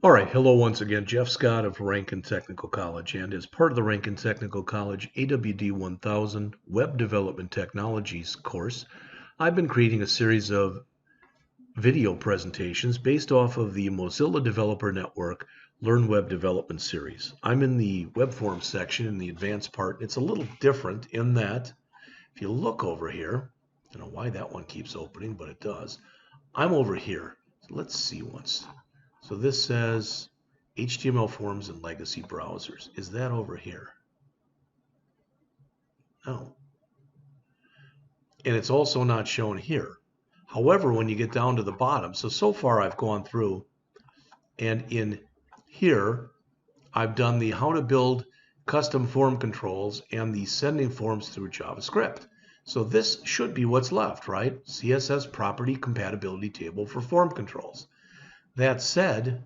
All right, hello once again, Jeff Scott of Rankin Technical College, and as part of the Rankin Technical College AWD 1000 Web Development Technologies course, I've been creating a series of video presentations based off of the Mozilla Developer Network Learn Web Development series. I'm in the web forms section in the advanced part. It's a little different in that if you look over here, I don't know why that one keeps opening, but it does. I'm over here. So let's see once. So this says HTML forms and legacy browsers. Is that over here? No. And it's also not shown here. However, when you get down to the bottom, so far I've gone through, and in here I've done the how to build custom form controls and the sending forms through JavaScript. So this should be what's left, right? CSS property compatibility table for form controls. That said,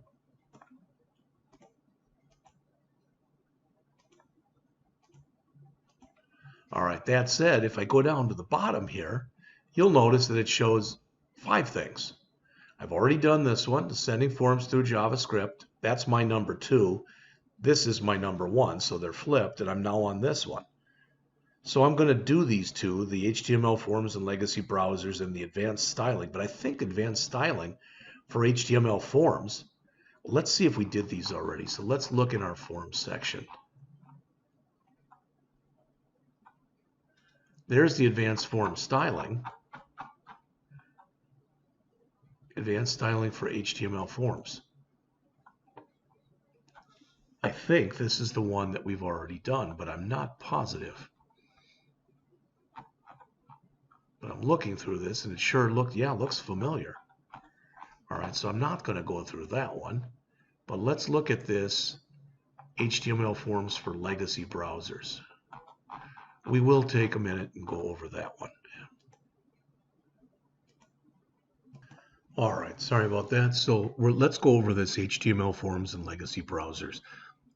if I go down to the bottom here, you'll notice that it shows 5 things. I've already done this one, the sending forms through JavaScript. That's my number 2. This is my number 1, so they're flipped, and I'm now on this one. So I'm going to do these two, the HTML forms and legacy browsers and the advanced styling. But I think advanced styling for HTML forms, let's see if we did these already. So let's look in our forms section. There's the advanced form styling. Advanced styling for HTML forms. I think this is the one that we've already done, but I'm not positive. But I'm looking through this, and it sure looks familiar. All right, so I'm not going to go through that one, but let's look at this HTML forms for legacy browsers. We will take a minute and go over that one. All right, sorry about that. So let's go over this HTML forms and legacy browsers.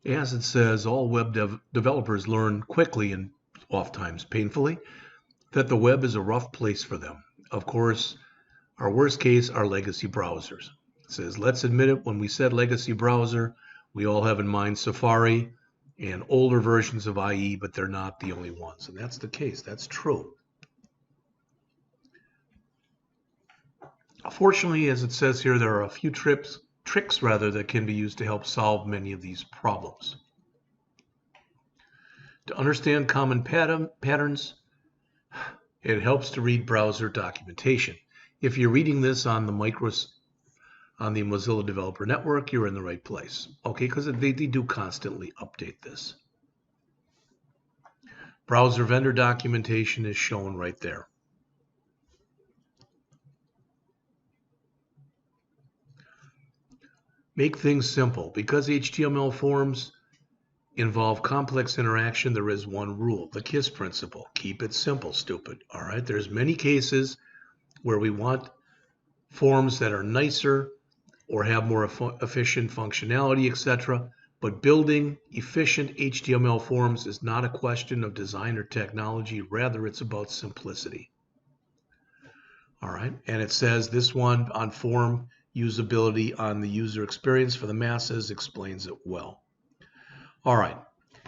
As it says, all web developers learn quickly and oftentimes painfully that the web is a rough place for them. Of course, our worst case are legacy browsers. It says, let's admit it, when we said legacy browser, we all have in mind Safari and older versions of IE, but they're not the only ones. And that's the case. That's true. Fortunately, as it says here, there are a few tricks that can be used to help solve many of these problems. To understand common patterns, it helps to read browser documentation. If you're reading this on the Mozilla Developer Network, you're in the right place. Okay, because they do constantly update this. Browser vendor documentation is shown right there. Make things simple. Because HTML forms involve complex interaction, there is one rule, the KISS principle. Keep it simple, stupid. All right, there's many cases where we want forms that are nicer or have more efficient functionality, etc. But building efficient HTML forms is not a question of design or technology. Rather, it's about simplicity. All right, and it says this one on form usability on the user experience for the masses explains it well. All right,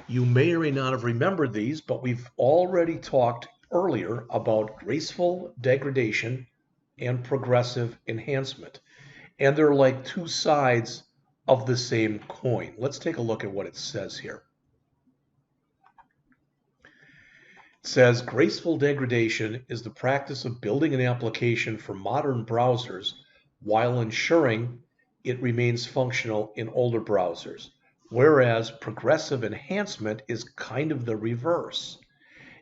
you may or may not have remembered these, but we've already talked earlier about graceful degradation and progressive enhancement. And they're like two sides of the same coin. Let's take a look at what it says here. It says graceful degradation is the practice of building an application for modern browsers while ensuring it remains functional in older browsers, whereas progressive enhancement is kind of the reverse.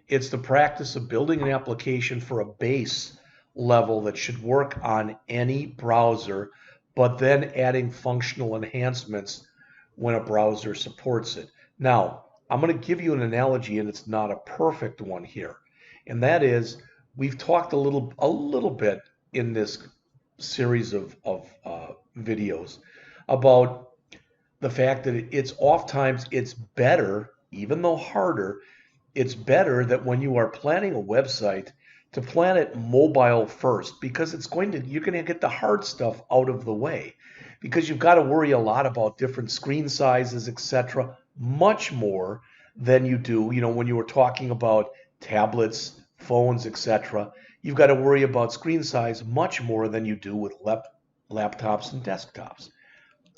It's the practice of building an application for a base level that should work on any browser, but then adding functional enhancements when a browser supports it. Now, I'm going to give you an analogy, and it's not a perfect one here, and that is we've talked a little bit in this series of videos about the fact that it's oftentimes it's better, even though harder, it's better that when you are planning a website to plan it mobile first, because you're going to get the hard stuff out of the way, because you've got to worry a lot about different screen sizes, etc., much more than you do, when you were talking about tablets, phones, etc. You've got to worry about screen size much more than you do with laptops and desktops.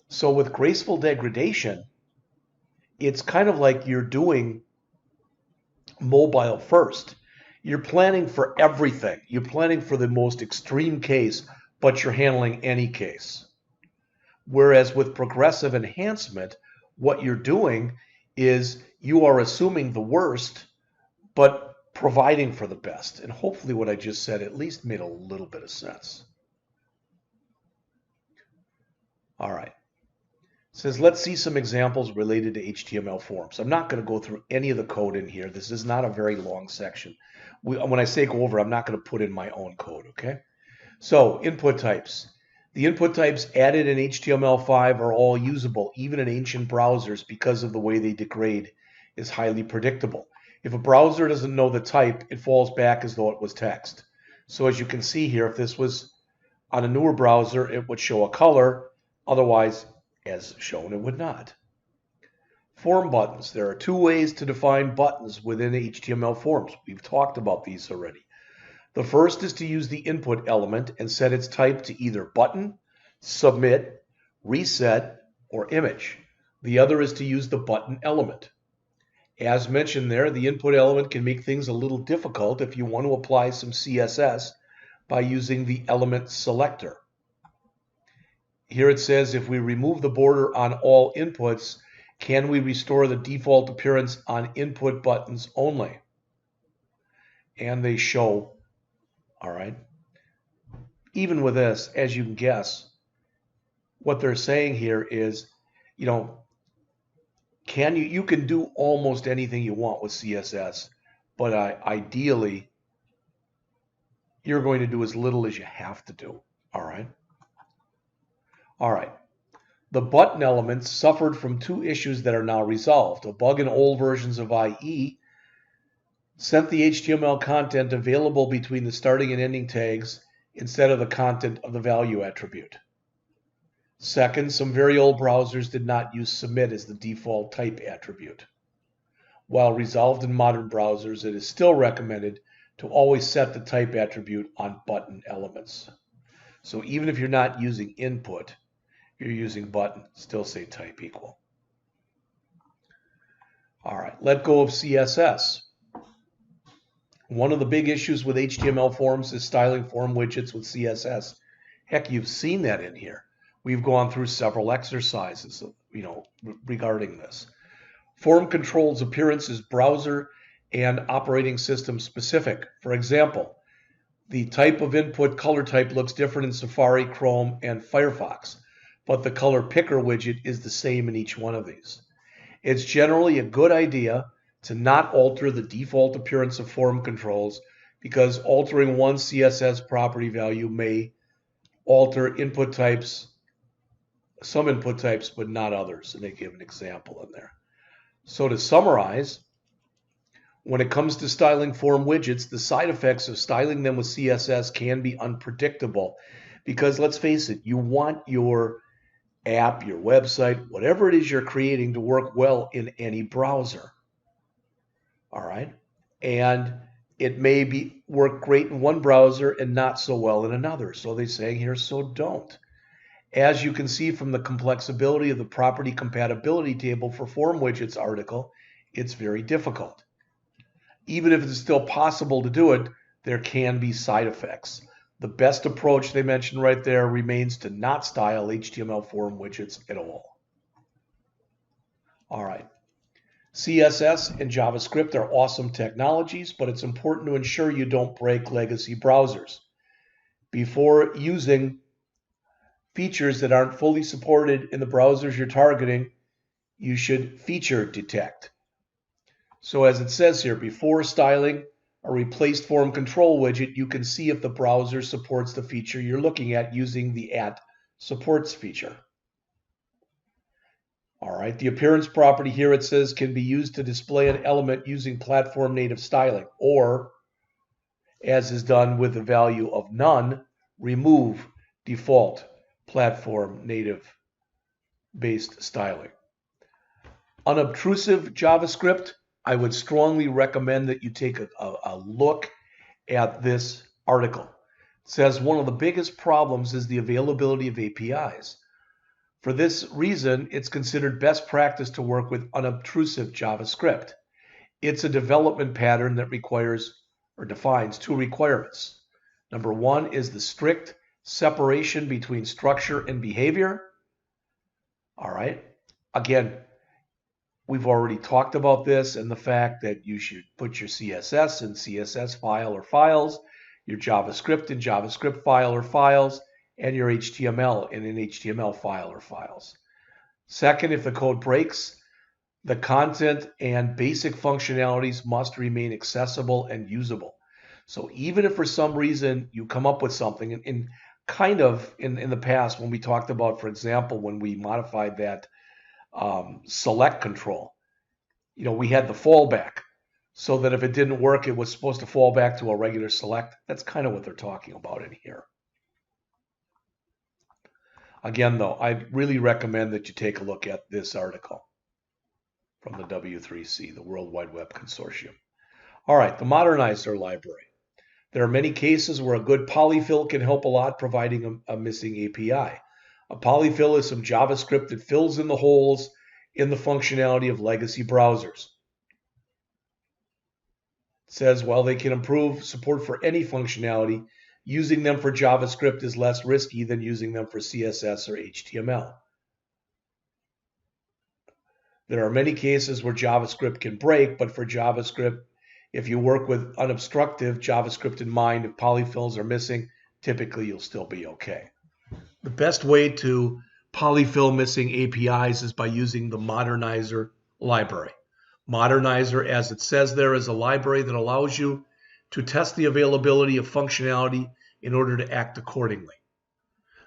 So with graceful degradation, it's kind of like you're doing mobile first. You're planning for everything. You're planning for the most extreme case, but you're handling any case. Whereas with progressive enhancement, what you're doing is you are assuming the worst, but providing for the best. And hopefully what I just said at least made a little bit of sense. All right. It says, let's see some examples related to HTML forms. I'm not going to go through any of the code in here. This is not a very long section. When I say go over, I'm not going to put in my own code, okay? So, input types. The input types added in HTML5 are all usable, even in ancient browsers, because of the way they degrade is highly predictable. If a browser doesn't know the type, it falls back as though it was text. So as you can see here, if this was on a newer browser, it would show a color. Otherwise, as shown, it would not. Form buttons. There are two ways to define buttons within HTML forms. We've talked about these already. The first is to use the input element and set its type to either button, submit, reset, or image. The other is to use the button element. As mentioned there, the input element can make things a little difficult if you want to apply some CSS by using the element selector. Here it says, if we remove the border on all inputs, can we restore the default appearance on input buttons only? And they show, all right. Even with this, as you can guess, what they're saying here is, you can do almost anything you want with CSS, but ideally, you're going to do as little as you have to do, all right? All right. The button elements suffered from two issues that are now resolved. A bug in old versions of IE sent the HTML content available between the starting and ending tags instead of the content of the value attribute. Second, some very old browsers did not use submit as the default type attribute. While resolved in modern browsers, it is still recommended to always set the type attribute on button elements. So even if you're not using input, you're using button, still say type equal. All right, let go of CSS. One of the big issues with HTML forms is styling form widgets with CSS. Heck, you've seen that in here. We've gone through several exercises, regarding this. Form controls appearance is browser and operating system specific. For example, the type of input color type looks different in Safari, Chrome, and Firefox, but the color picker widget is the same in each one of these. It's generally a good idea to not alter the default appearance of form controls, because altering one CSS property value may alter input types, some input types, but not others. And they give an example in there. So to summarize, when it comes to styling form widgets, the side effects of styling them with CSS can be unpredictable, because let's face it, you want your app, your website, whatever it is you're creating to work well in any browser. All right. And it may work great in one browser and not so well in another. So they're saying here, so don't. As you can see from the complexity of the property compatibility table for form widgets article, it's very difficult. Even if it's still possible to do it, there can be side effects. The best approach they mentioned right there remains to not style HTML form widgets at all. All right. CSS and JavaScript are awesome technologies, but it's important to ensure you don't break legacy browsers. Before using features that aren't fully supported in the browsers you're targeting, you should feature detect. So as it says here, before styling a replaced form control widget, you can see if the browser supports the feature you're looking at using the @supports feature. All right, the appearance property here, it says, can be used to display an element using platform native styling, or as is done with the value of none, remove default platform native based styling. Unobtrusive JavaScript, I would strongly recommend that you take a look at this article. It says one of the biggest problems is the availability of APIs. For this reason, it's considered best practice to work with unobtrusive JavaScript. It's a development pattern that requires or defines two requirements. Number one is the strict separation between structure and behavior. All right. Again, we've already talked about this and the fact that you should put your CSS in CSS file or files, your JavaScript in JavaScript file or files, and your HTML in an HTML file or files. Second, if the code breaks, the content and basic functionalities must remain accessible and usable. So even if for some reason you come up with something, in kind of in the past when we talked about, for example, when we modified that select control, we had the fallback so that if it didn't work, it was supposed to fall back to a regular select. That's kind of what they're talking about in here. Again, though, I really recommend that you take a look at this article from the W3C, the World Wide Web Consortium. All right, the Modernizer library. There are many cases where a good polyfill can help a lot, providing a missing API. A polyfill is some JavaScript that fills in the holes in the functionality of legacy browsers. It says, while they can improve support for any functionality, using them for JavaScript is less risky than using them for CSS or HTML. There are many cases where JavaScript can break, but for JavaScript, if you work with unobstructive JavaScript in mind, if polyfills are missing, typically you'll still be okay. The best way to polyfill missing APIs is by using the Modernizer library. Modernizer, as it says there, is a library that allows you to test the availability of functionality in order to act accordingly.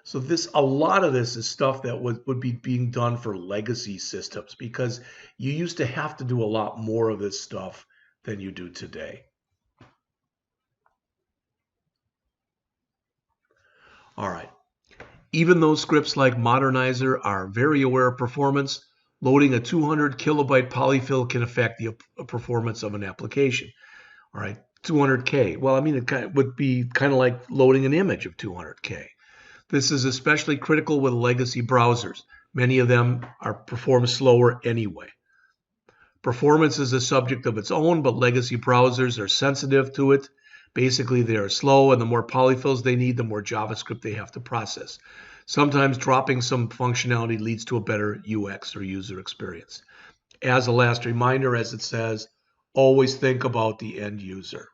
So a lot of this is stuff that would be being done for legacy systems, because you used to have to do a lot more of this stuff than you do today. All right. Even though scripts like Modernizer are very aware of performance, loading a 200 kilobyte polyfill can affect the performance of an application. All right, 200K. Well, I mean, it would be kind of like loading an image of 200K. This is especially critical with legacy browsers. Many of them perform slower anyway. Performance is a subject of its own, but legacy browsers are sensitive to it. Basically, they are slow, and the more polyfills they need, the more JavaScript they have to process. Sometimes dropping some functionality leads to a better UX or user experience. As a last reminder, as it says, always think about the end user.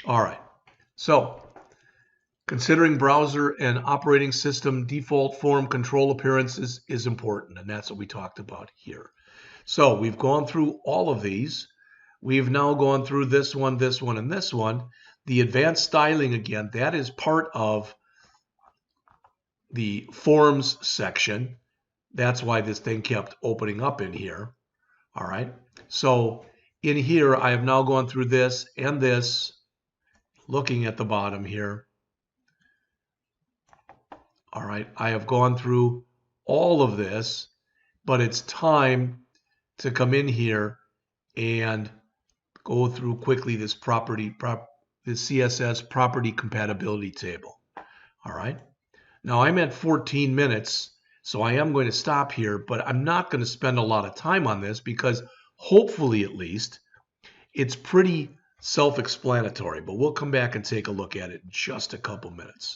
All right, so considering browser and operating system default form control appearances is important, and that's what we talked about here. So we've gone through all of these. We've now gone through this one, and this one. The advanced styling, again, that is part of the forms section. That's why this thing kept opening up in here. All right. So in here, I have now gone through this and this, looking at the bottom here. All right. I have gone through all of this, but it's time to come in here and go through quickly this CSS property compatibility table. All right. Now I'm at 14 minutes, so I am going to stop here, but I'm not going to spend a lot of time on this because hopefully at least it's pretty self-explanatory, but we'll come back and take a look at it in just a couple minutes.